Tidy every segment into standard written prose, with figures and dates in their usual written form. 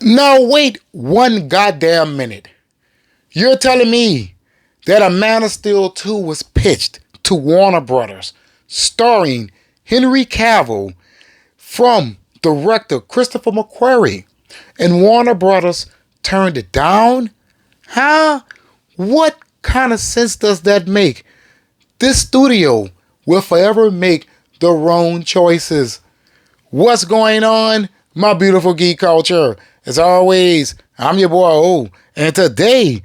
Now wait one goddamn minute. You're telling me that A Man of Steel 2 was pitched to Warner Brothers, starring Henry Cavill, from director Christopher McQuarrie, and Warner Brothers turned it down? Huh? What kind of sense does that make? This studio will forever make the wrong choices. What's going on, my beautiful geek culture? As always, I'm your boy O, and today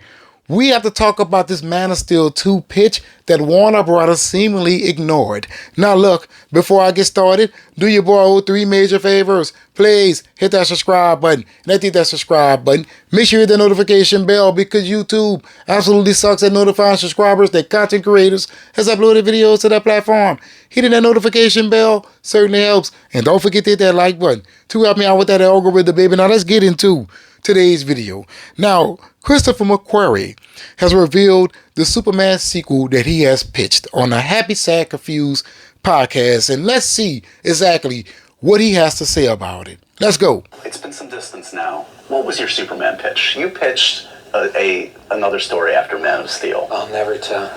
we have to talk about this Man of Steel 2 pitch that Warner Brothers seemingly ignored. Now look, before I get started, do your boy O three major favors. Please hit that subscribe button. And if you hit that subscribe button, make sure you hit the notification bell, because YouTube absolutely sucks at notifying subscribers that content creators has uploaded videos to that platform. Hitting that notification bell certainly helps. And don't forget to hit that like button to help me out with that algorithm, baby. Now let's get into today's video. Now, Christopher McQuarrie has revealed the Superman sequel that he has pitched on the Happy Sad Confused podcast, and let's see exactly what he has to say about it. Let's go. It's been some distance now. What was your Superman pitch? You pitched another story after Man of Steel. I'll never tell.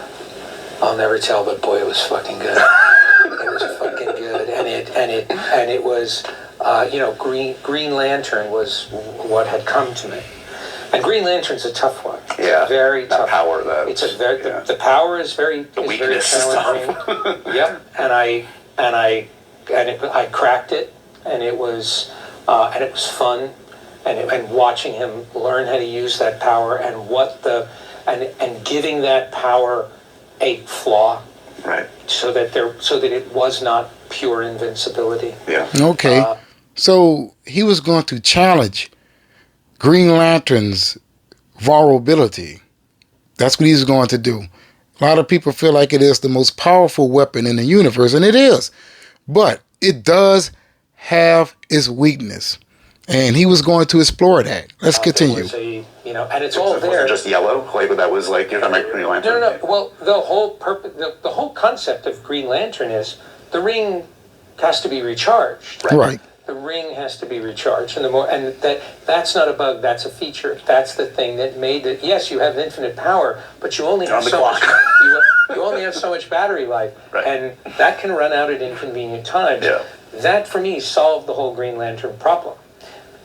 But boy, it was fucking good. It was fucking good, and it was, Green Lantern was what had come to me. And Green Lantern's a tough one. Yeah, very that tough. Power. That it's a very the power is very the is weakness very challenging. stuff. Yep, I cracked it, and it was fun, and watching him learn how to use that power and giving that power a flaw, right? So that it was not pure invincibility. Yeah. Okay. So he was going to challenge Green Lantern's vulnerability. That's what he's going to do. A lot of people feel like it is the most powerful weapon in the universe, and it is. But it does have its weakness. And he was going to explore that. Let's continue. And it's all there. Was it just yellow? Like that was like you're talking about Green Lantern? No. Well, the whole purpose, the whole concept of Green Lantern is the ring has to be recharged. Right. The ring has to be recharged, and that's not a bug. That's a feature. That's the thing that made it. Yes, you have infinite power, but you only have so much. You only have so much battery life, right. And that can run out at inconvenient times. Yeah. That for me solved the whole Green Lantern problem.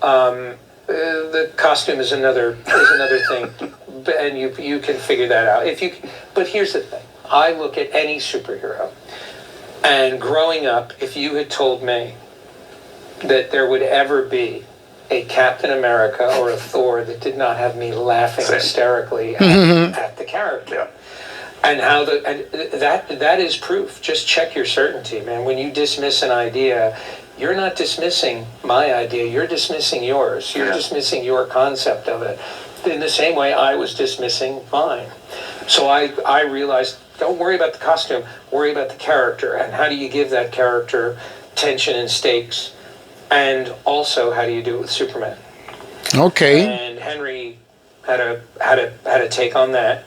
The costume is another thing, and you can figure that out But here's the thing: I look at any superhero, and growing up, if you had told me that there would ever be a Captain America or a Thor that did not have me laughing hysterically at the character. Yeah. And that is proof. Just check your certainty, man. When you dismiss an idea, you're not dismissing my idea, you're dismissing yours. You're dismissing your concept of it. In the same way I was dismissing mine. So I realized, don't worry about the costume, worry about the character, and how do you give that character tension and stakes. And also, how do you do it with Superman? Okay. And Henry had a take on that.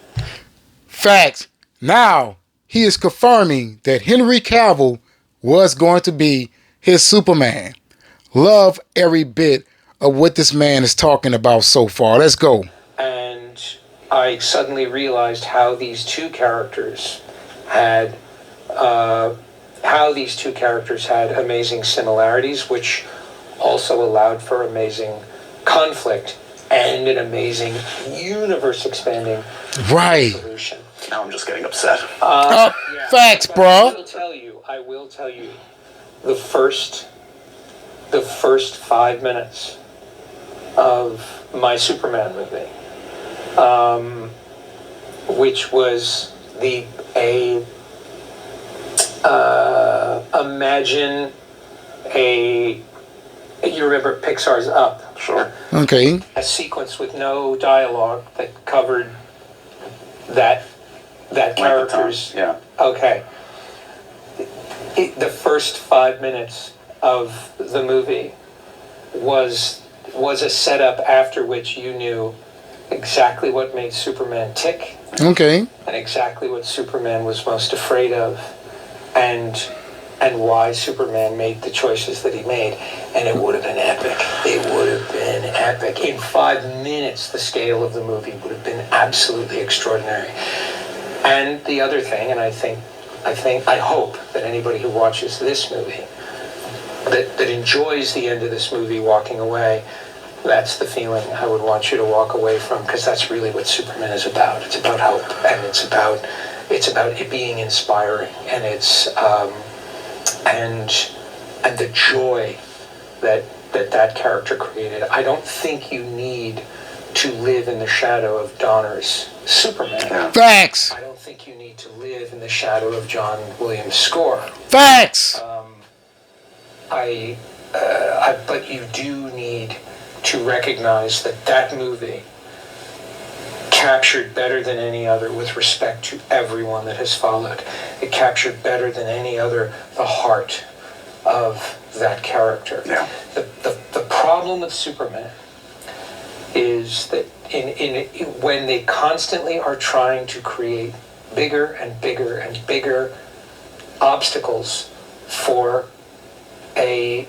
Facts. Now he is confirming that Henry Cavill was going to be his Superman. Love every bit of what this man is talking about so far. Let's go. And I suddenly realized how these two characters had amazing similarities, which also allowed for amazing conflict and an amazing universe-expanding solution. Now I'm just getting upset. Facts, bro. I will tell you, the first 5 minutes of my Superman movie, which was imagine you remember Pixar's Up? Sure. Okay. A sequence with no dialogue that covered that character's. Yeah. Okay. The first 5 minutes of the movie was a setup after which you knew exactly what made Superman tick. Okay. And exactly what Superman was most afraid of. And and why Superman made the choices that he made, and it would have been epic. It would have been epic. In 5 minutes, the scale of the movie would have been absolutely extraordinary. And the other thing, and I hope that anybody who watches this movie, that enjoys the end of this movie walking away, that's the feeling I would want you to walk away from, because that's really what Superman is about. It's about hope, and it's about it being inspiring, and it's and the joy that character created. I don't think you need to live in the shadow of Donner's Superman. Yeah. Facts. I don't think you need to live in the shadow of John Williams' score. Facts. But you do need to recognize that movie captured better than any other, with respect to everyone that has followed. It captured better than any other the heart of that character. Yeah. The problem with Superman is that when they constantly are trying to create bigger and bigger and bigger obstacles for a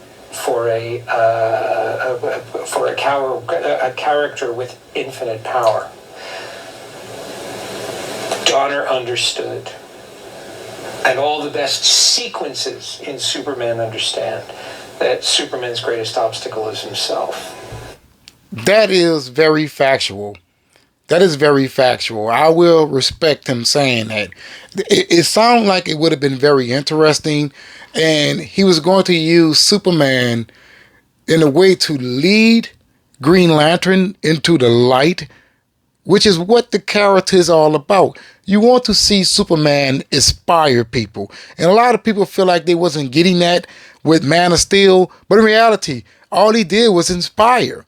character with infinite power. Donner understood, and all the best sequences in Superman understand, that Superman's greatest obstacle is himself. That is very factual. That is very factual. I will respect him saying that. It sounded like it would have been very interesting, and he was going to use Superman in a way to lead Green Lantern into the light, which is what the character is all about. You want to see Superman inspire people. And a lot of people feel like they wasn't getting that with Man of Steel, but in reality, all he did was inspire.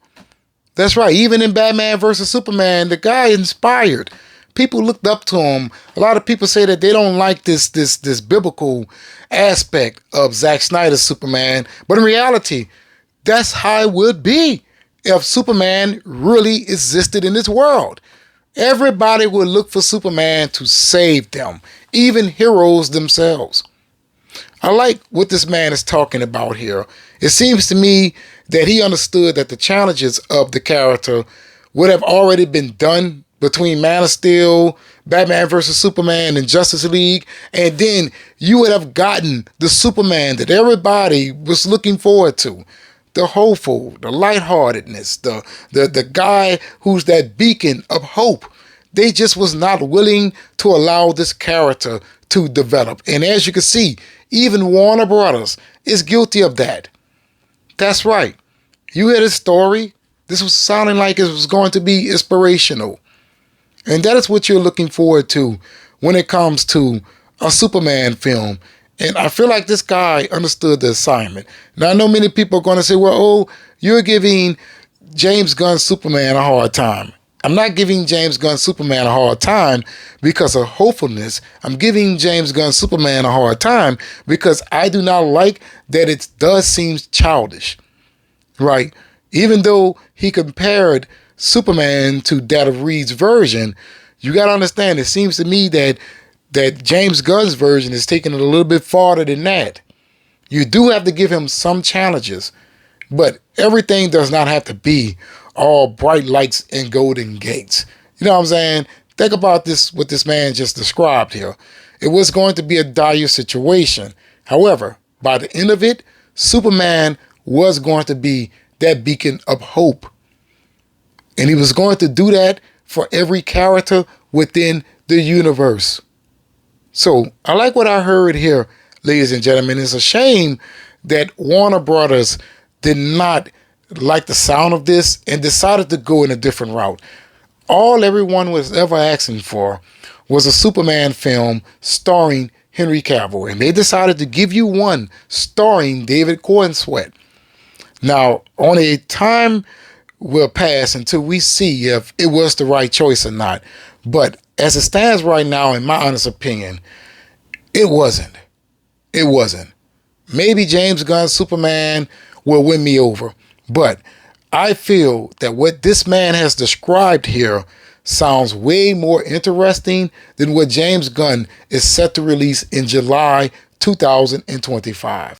That's right. Even in Batman versus Superman, the guy inspired. People looked up to him. A lot of people say that they don't like this biblical aspect of Zack Snyder's Superman. But in reality, that's how it would be if Superman really existed in this world. Everybody would look for Superman to save them, even heroes themselves. I like what this man is talking about here. It seems to me that he understood that the challenges of the character would have already been done between Man of Steel, Batman vs. Superman, and Justice League, and then you would have gotten the Superman that everybody was looking forward to. The hopeful, the lightheartedness, the guy who's that beacon of hope. They just was not willing to allow this character to develop. And as you can see, even Warner Brothers is guilty of that. That's right. You hear this story? This was sounding like it was going to be inspirational. And that is what you're looking forward to when it comes to a Superman film. And I feel like this guy understood the assignment. Now, I know many people are going to say, well, you're giving James Gunn's Superman a hard time. I'm not giving James Gunn's Superman a hard time because of hopefulness. I'm giving James Gunn's Superman a hard time because I do not like that it does seem childish, right? Even though he compared Superman to that of Reed's version, you got to understand, it seems to me that James Gunn's version is taking it a little bit farther than that. You do have to give him some challenges, but everything does not have to be all bright lights and golden gates. You know what I'm saying? Think about this, what this man just described here. It was going to be a dire situation. However, by the end of it, Superman was going to be that beacon of hope. And he was going to do that for every character within the universe. So I like what I heard here, ladies and gentlemen. It's a shame that Warner Brothers did not like the sound of this and decided to go in a different route. All everyone was ever asking for was a Superman film starring Henry Cavill, and they decided to give you one starring David Corenswet. Now, only time will pass until we see if it was the right choice or not. But as it stands right now, in my honest opinion, it wasn't. It wasn't. Maybe James Gunn's Superman will win me over. But I feel that what this man has described here sounds way more interesting than what James Gunn is set to release in July 2025.